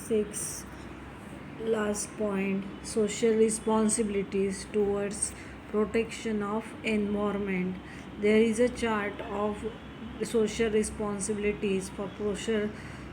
Six, last point, social responsibilities towards protection of environment. There is a chart of social responsibilities for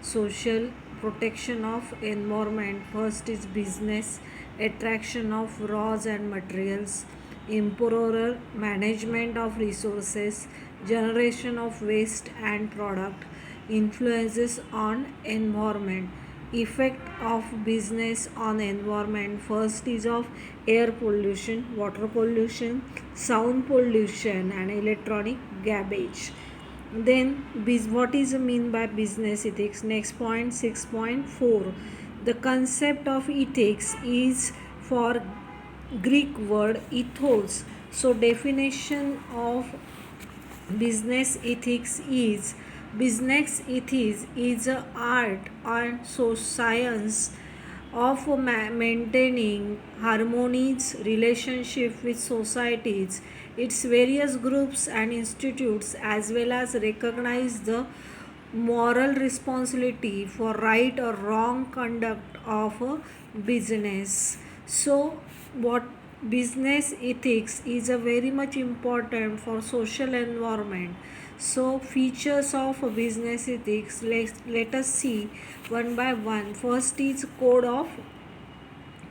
social protection of environment. First is business, attraction of raws and materials, improper management of resources, generation of waste and product, influences on environment. Effect of business on environment. First is of air pollution, water pollution, sound pollution and electronic garbage. Then what is mean by business ethics? Next point, 6.4. The concept of ethics is for Greek word ethos. So definition of business ethics is a art and so science of maintaining harmonious relationship with societies, its various groups and institutes, as well as recognize the moral responsibility for right or wrong conduct of a business. So what business ethics is a very much important for social environment. So features of business ethics, let us see one by one. First is code of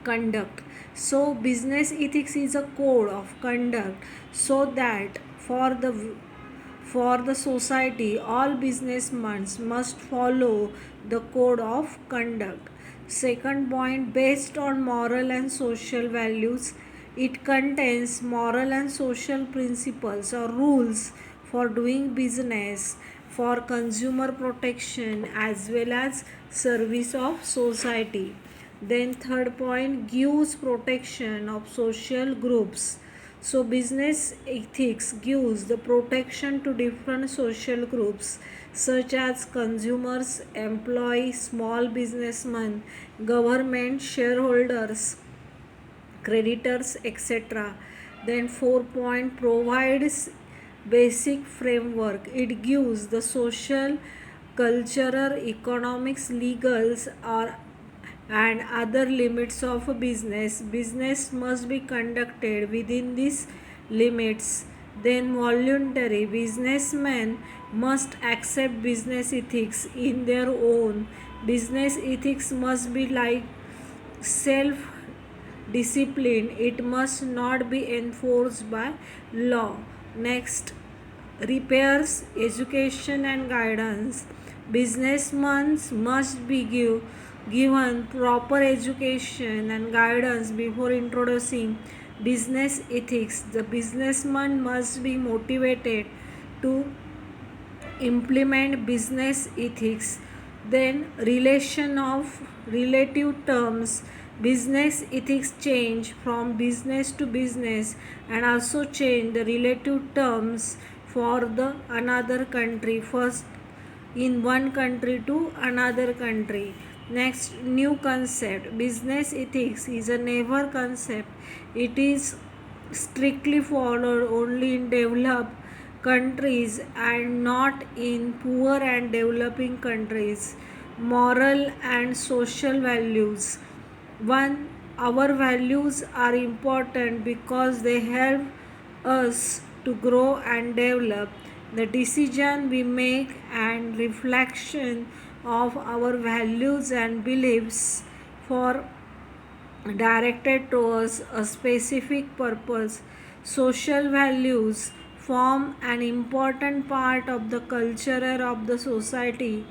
conduct. So business ethics is a code of conduct so that for the society all businessmen must follow the code of conduct. Second point, based on moral and social values, it contains moral and social principles or rules for doing business, for consumer protection as well as service of society. Then third point, gives protection of social groups. So business ethics gives the protection to different social groups such as consumers, employees, small businessmen, government, shareholders, creditors, etc. Then 4 point, provides basic framework. It gives the social, cultural, economics, legals or and other limits of a business. Business must be conducted within these limits. Then voluntary, businessmen must accept business ethics in their own. Business ethics must be like self discipline, it must not be enforced by law. Next, repairs, education and guidance. Businessmen must be given proper education and guidance before introducing business ethics. The businessman must be motivated to implement business ethics. Then relation of relative terms. Business ethics change from business to business and also change the relative terms for the another country, first in one country to another country. Next, new concept. Business ethics is a never concept. It is strictly followed only in developed countries and not in poor and developing countries. Moral and social values. One, our values are important because they help us to grow and develop. The decision we make and reflection of our values and beliefs for directed towards a specific purpose. Social values form an important part of the culture of the society.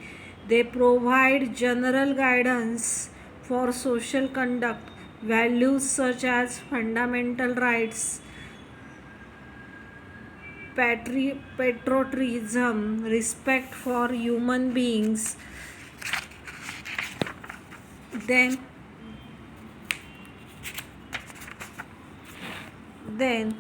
They provide general guidance for social conduct. Values such as fundamental rights, patriotism, respect for human beings, then then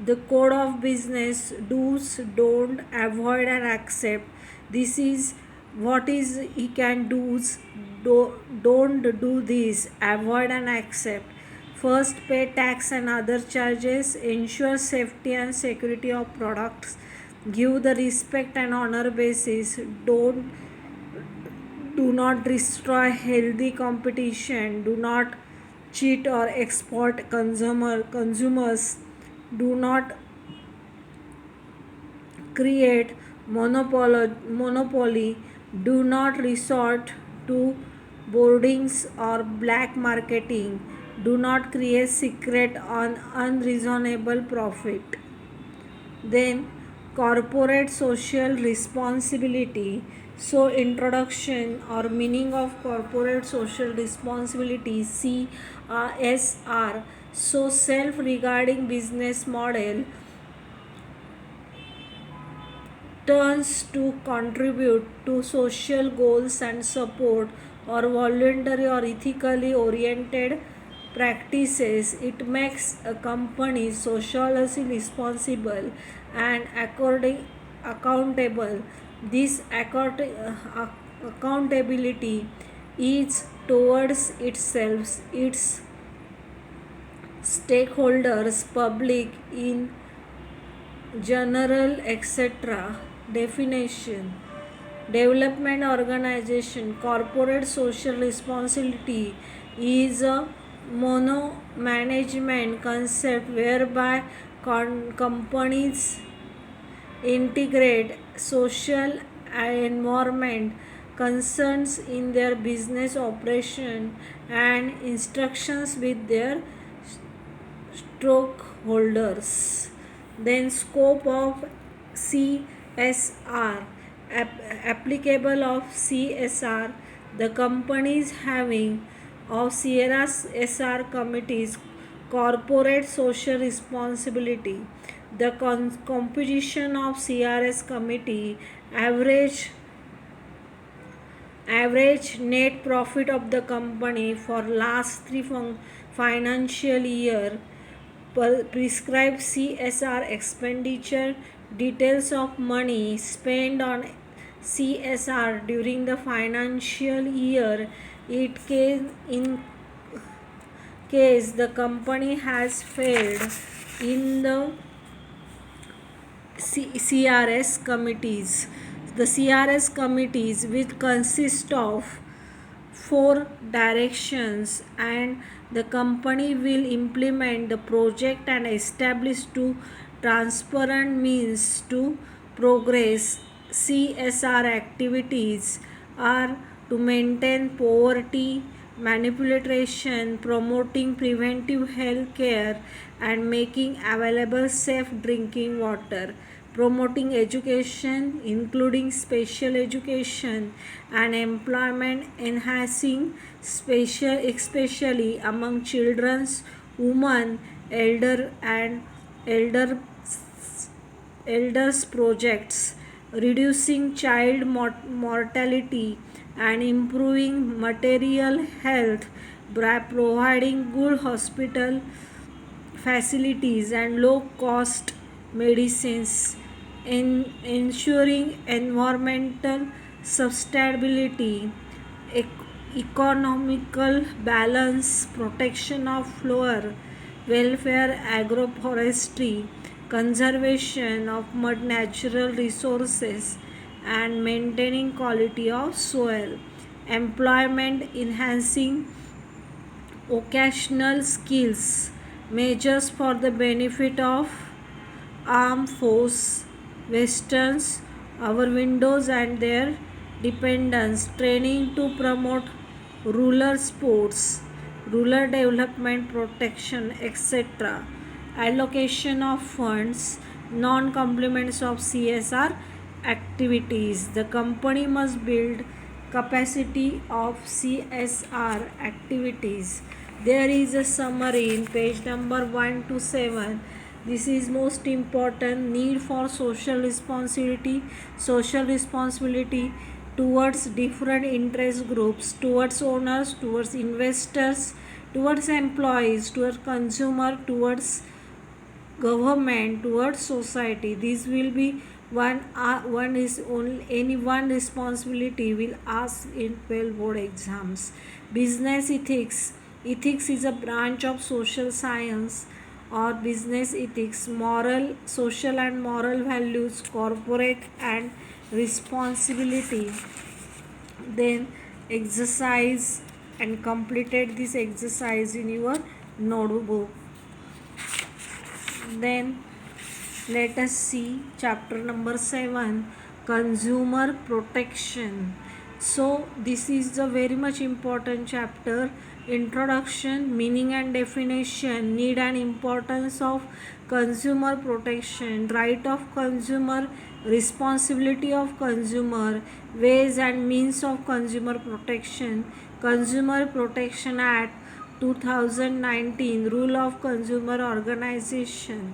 the code of business, do's, don't, avoid and accept. This is what is he can do's, don't do this, avoid and accept. First, pay tax and other charges, ensure safety and security of products, give the respect and honor basis, don't do not destroy healthy competition, do not cheat or exploit consumers, do not create monopoly, do not resort to boardings or black marketing, do not create secret on unreasonable profit. Then corporate social responsibility. So introduction or meaning of corporate social responsibility, CSR. So self regarding business model turns to contribute to social goals and support or voluntary or ethically oriented practices. It makes a company socially responsible and accountable. This accountability is towards itself, its stakeholders, public in general, etc. Definition: development organization. Corporate social responsibility is a mono management concept whereby companies integrate social and environment concerns in their business operation and instructions with their stockholders. Then scope of CSR, applicable of CSR, the companies having of CSR committees, corporate social responsibility. The composition of CRS committee, average net profit of the company for last three financial year, prescribe CSR expenditure, details of money spent on CSR during the financial year. In case the company has failed in the CRS committees. The CRS committees will consist of four directions, and the company will implement the project and establish two transparent means to progress. CSR activities are to maintain poverty, manipulation, promoting preventive health care, and making available safe drinking water, promoting education including special education and employment, enhancing special especially among children, women, elder elders projects, reducing child mortality and improving material health by providing good hospital facilities and low cost medicines, in ensuring environmental sustainability, economical balance, protection of flora, welfare, agroforestry, conservation of natural resources, and maintaining quality of soil, employment, enhancing occasional skills, measures for the benefit of armed force, westerns, our windows and their dependents, training to promote rural sports, rural development protection, etc. Allocation of funds, non-complements of CSR activities. The company must build capacity of CSR activities. There is a summary in page number 1 to 7. This is most important. Need for social responsibility towards different interest groups, towards owners, towards investors, towards employees, towards consumer, towards government, towards society. This will be one is only any one responsibility will ask in 12 board exams. Business ethics is a branch of social science or business ethics, moral, social and moral values, corporate and responsibility. Then exercise and completed this exercise in your notebook. Then let us see chapter number 7, consumer protection. So this is the very much important chapter. Introduction, meaning and definition, need and importance of consumer protection, right of consumer, responsibility of consumer, ways and means of consumer protection, Consumer Protection Act 2019, rule of consumer organization.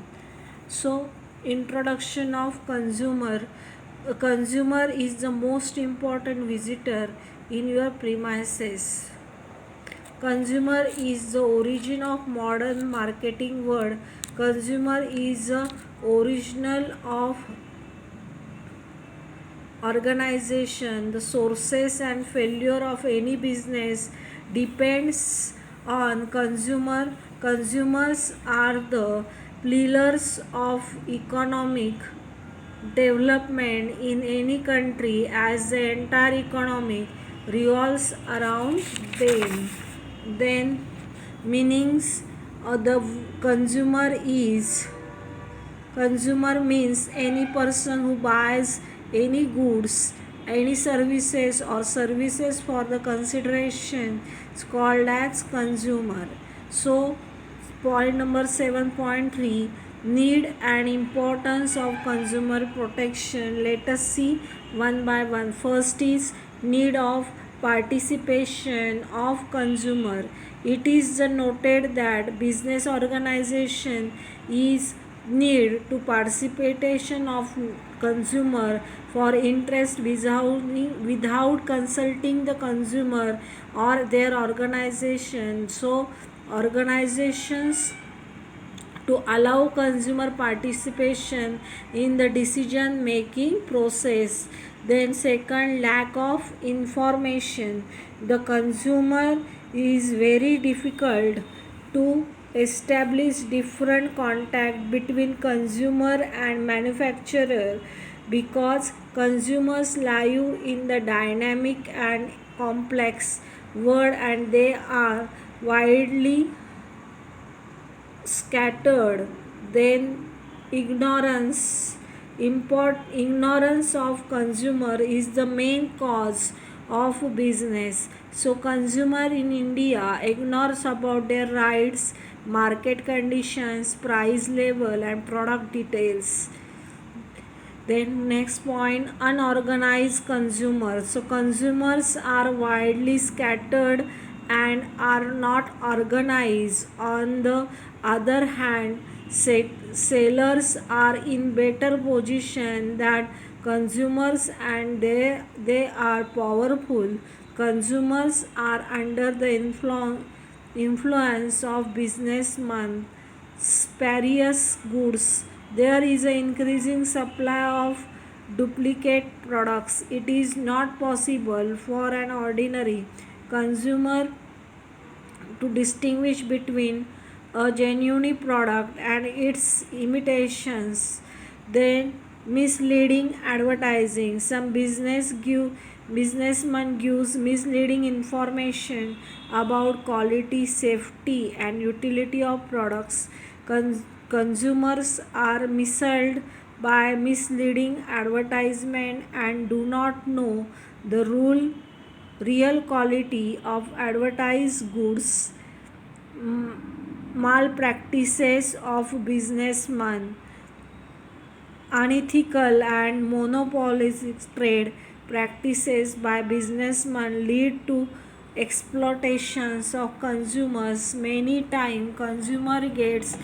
So introduction of consumer. A consumer is the most important visitor in your premises. Consumer is the origin of modern marketing word. Consumer is the original of organization. The sources and failure of any business depends on consumer. Consumers are the pillars of economic development in any country, as the entire economy revolves around them. Then meanings of the consumer means any person who buys any goods, any services or services for the consideration is called as consumer. So point number 7.3, need and importance of consumer protection. Let us see one by one. First is need of participation of consumer. It is noted that business organization is need to participation of consumer for interest without consulting the consumer or their organization. So organizations to allow consumer participation in the decision making process. Then second, lack of information. The consumer is very difficult to establish different contact between consumer and manufacturer because consumers live in the dynamic and complex world and they are widely scattered. Then ignorance. Ignorance of consumer is the main cause of business. So consumer in India ignores about their rights, market conditions, price level and product details. Then next point, unorganized consumers. So consumers are widely scattered and are not organized. On the other hand, sellers are in better position than consumers and they are powerful. Consumers are under the influence of businessmen, spurious goods. There is an increasing supply of duplicate products. It is not possible for an ordinary consumer to distinguish between a genuine product and its imitations. Then misleading advertising. Some businessman gives misleading information about quality, safety and utility of products. Consumers are misled by misleading advertisement and do not know the real quality of advertised goods. Malpractices of businessmen. Unethical and monopolistic trade practices by businessmen lead to exploitations of consumers. Many times consumer gets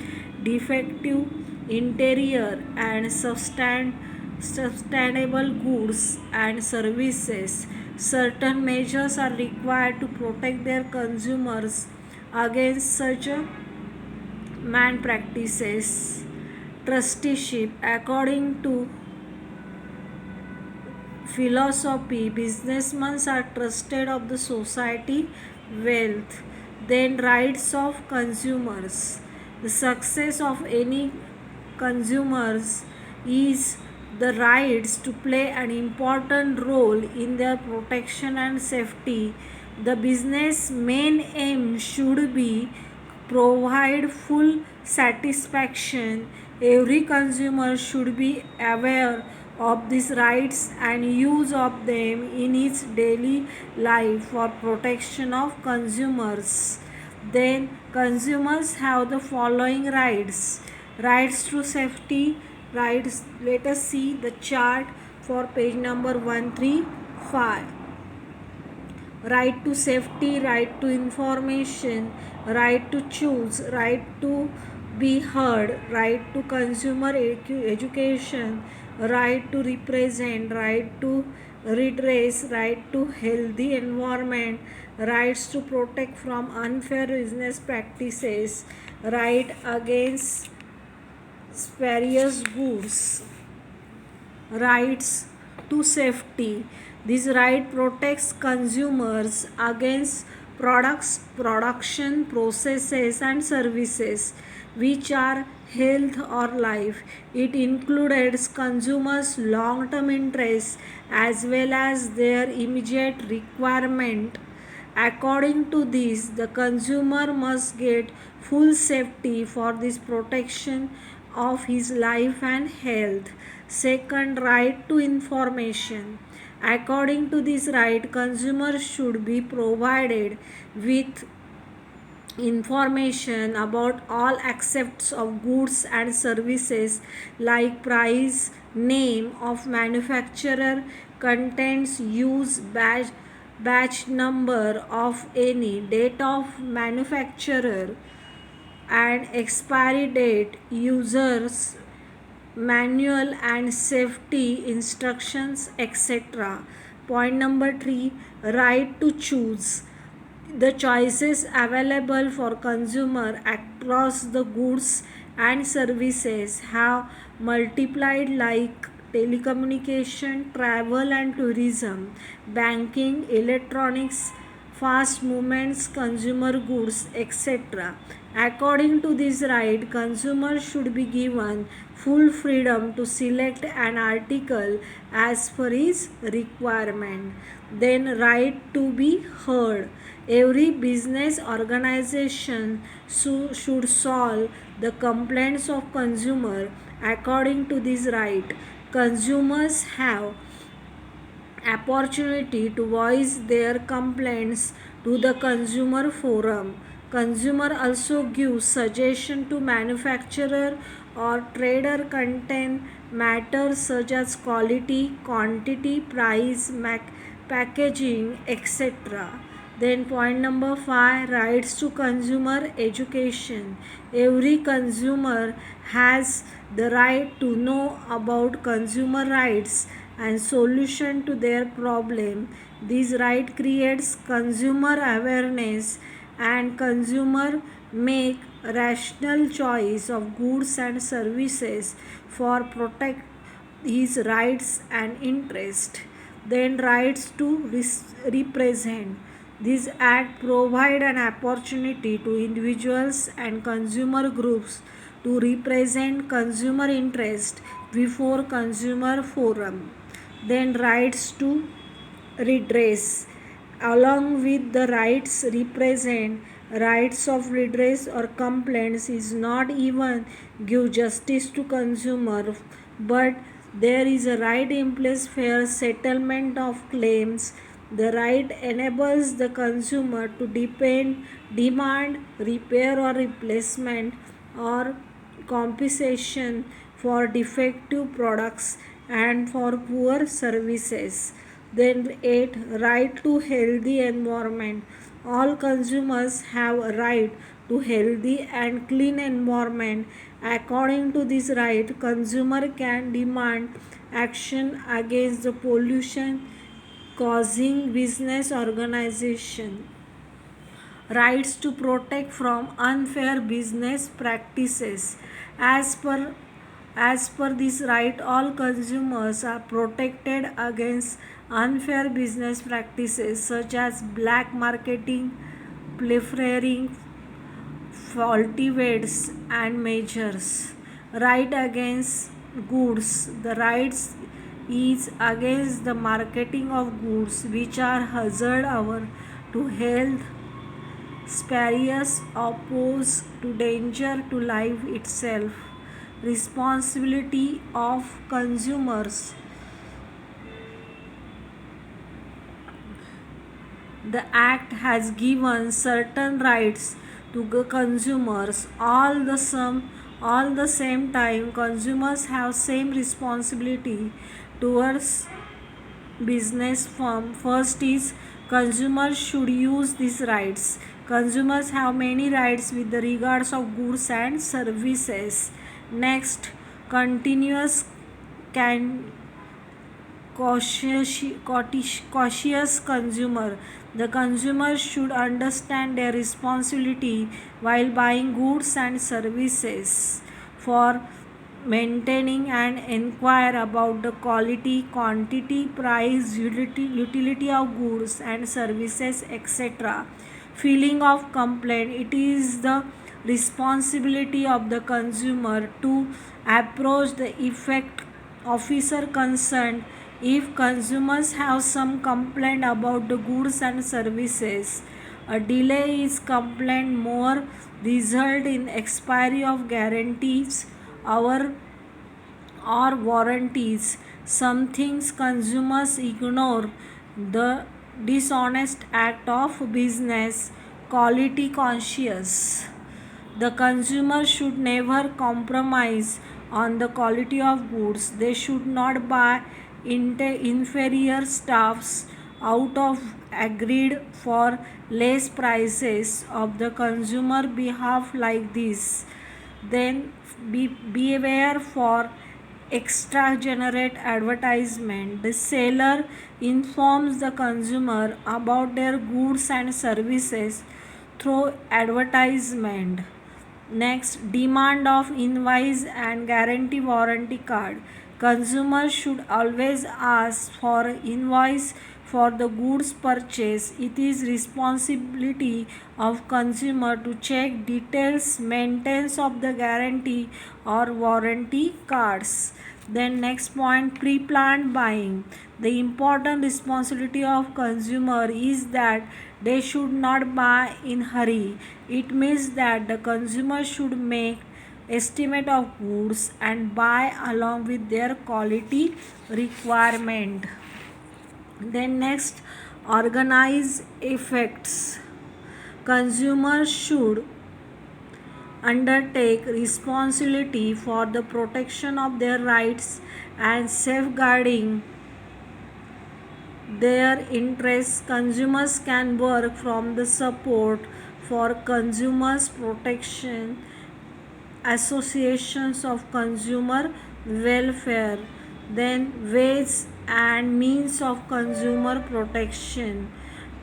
defective interior and sustainable goods and services. Certain measures are required to protect their consumers against such man practices. Trusteeship. According to philosophy, businessmen are trusted of the society wealth. Then rights of consumers. The success of any consumers is the rights to play an important role in their protection and safety. The business main aim should be provide full satisfaction. Every consumer should be aware of these rights and use of them in its daily life for protection of consumers. Then consumers have the following rights: rights to safety, rights. Let us see the chart for page number 135. Right to safety, right to information, right to choose, right to be heard, right to consumer education, right to represent, right to redress, right to healthy environment, rights to protect from unfair business practices, right against spurious goods, rights to safety. This right protects consumers against products, production processes and services which are health or life. It includes consumers' long-term interests as well as their immediate requirement. According to this, the consumer must get full safety for this protection of his life and health. Second, right to information. According to this right, consumers should be provided with information about all aspects of goods and services like price, name of manufacturer, contents, use, batch number of any, date of manufacturer and expiry date, users manual and safety instructions, etc. Point number 3, right to choose. The choices available for consumer across the goods and services have multiplied, like telecommunication, travel and tourism, banking, electronics, fast movements, consumer goods, etc. According to this right, consumers should be given full freedom to select an article as per his requirement. Then right to be heard. Every business organization should solve the complaints of consumer. According to this right, consumers have opportunity to voice their complaints to the consumer forum. Consumer also gives suggestion to manufacturer or trader content matters such as quality, quantity, price, packaging, etc. Then point number 5, rights to consumer education. Every consumer has the right to know about consumer rights and solution to their problem. This right creates consumer awareness and consumer make rational choice of goods and services for protect his rights and interest. Then rights to represent. This act provide an opportunity to individuals and consumer groups to represent consumer interest before consumer forum. Then rights to redress. Along with the rights represent, rights of redress or complaints is not even give justice to consumer, but there is a right in place fair settlement of claims. The right enables the consumer to demand repair or replacement or compensation for defective products and for poor services. Then 8, right to healthy environment. All consumers have a right to healthy and clean environment. According to this right, consumer can demand action against the pollution causing business organization. Rights to protect from unfair business practices. As per this right, all consumers are protected against unfair business practices such as black marketing, pilfering, faulty weights and measures. Right against goods. The rights is against the marketing of goods which are hazard our to health, spurious, opposed to danger to life itself. Responsibility of consumers. The act has given certain rights to consumers. All the same time, consumers have same responsibility towards business firm. First is consumers should use these rights. Consumers have many rights with the regards of goods and services. Next, continuous can cautious consumer. The consumer should understand their responsibility while buying goods and services for maintaining and inquire about the quality, quantity, price, utility of goods and services, etc. Feeling of complaint. It is the responsibility of the consumer to approach the effect officer concerned if consumers have some complaint about the goods and services. A delay is complaint more result in expiry of guarantees or warranties. Some things consumers ignore. The dishonest act of business. Quality conscious. The consumer should never compromise on the quality of goods. They should not buy inferior stuffs out of agreed for less prices of the consumer behalf like this. Then beware for extra generate advertisement. The seller informs the consumer about their goods and services through advertisement. Next, demand of invoice and guarantee warranty card. Consumers should always ask for invoice for the goods purchase. It is responsibility of consumer to check details, maintenance of the guarantee or warranty cards. Then next point, pre-planned buying. The important responsibility of consumer is that they should not buy in hurry. It means that the consumer should make estimate of goods and buy along with their quality requirement. Then next, organize effects. Consumers should undertake responsibility for the protection of their rights and safeguarding their interests. Consumers can work from the support for consumers protection associations of consumer welfare. Then ways and means of consumer protection.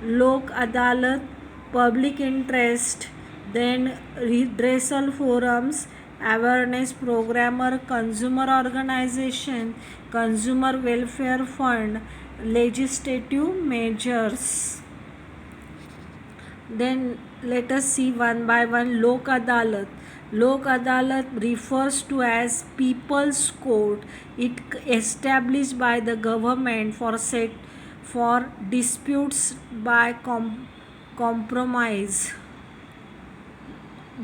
Lok Adalat, public interest, then redressal forums, awareness programmer, consumer organization, consumer welfare fund, legislative measures. Then let us see one by one. Lok Adalat. Lok Adalat refers to as people's court. It established by the government for disputes by compromise.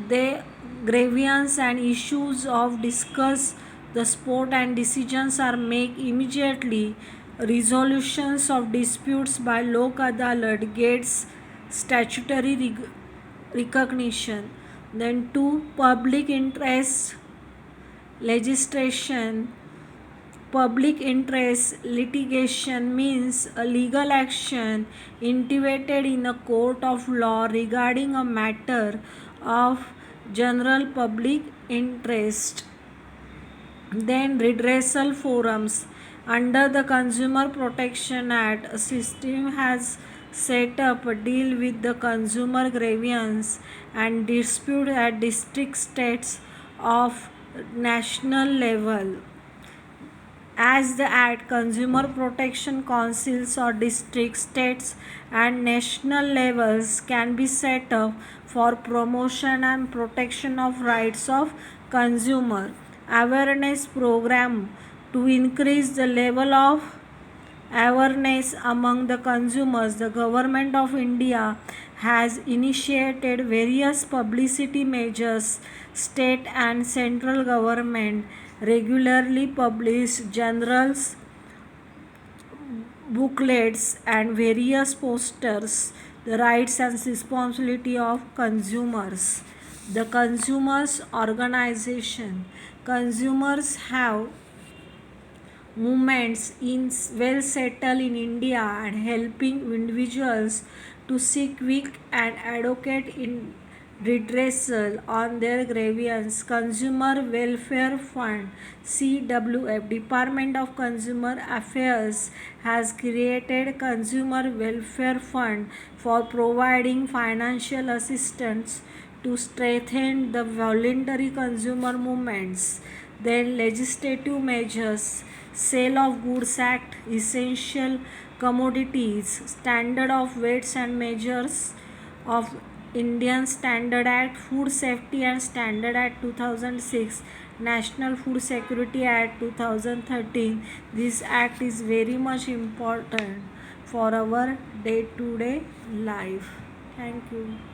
The grievance and issues of discuss the sport and decisions are made immediately. Resolutions of disputes by Lok Adalat gets statutory recognition. Then 2. Public interest legislation. Public interest litigation means a legal action intimated in a court of law regarding a matter of general public interest. Then redressal forums. Under the Consumer Protection Act, a system has set up a deal with the consumer grievance and dispute at district, states of national level. As the Act, consumer protection councils or district, states and national levels can be set up for promotion and protection of rights of consumer. awareness program to increase the level of awareness among the consumers. The government of India has initiated various publicity measures. State and central government regularly publish journals, booklets, and various posters. The rights and responsibility of consumers. The consumers organization. Consumers have movements in well settled in India and helping individuals to seek quick and adequate in redressal on their grievance. Consumer Welfare Fund (CWF) Department of Consumer Affairs has created Consumer Welfare Fund for providing financial assistance to strengthen the voluntary consumer movements. Then legislative measures, Sale of Goods Act, Essential Commodities, Standard of Weights and Measures of Indian Standard Act, Food Safety and Standard Act 2006, National Food Security Act 2013. This act is very much important for our day-to-day life. Thank you.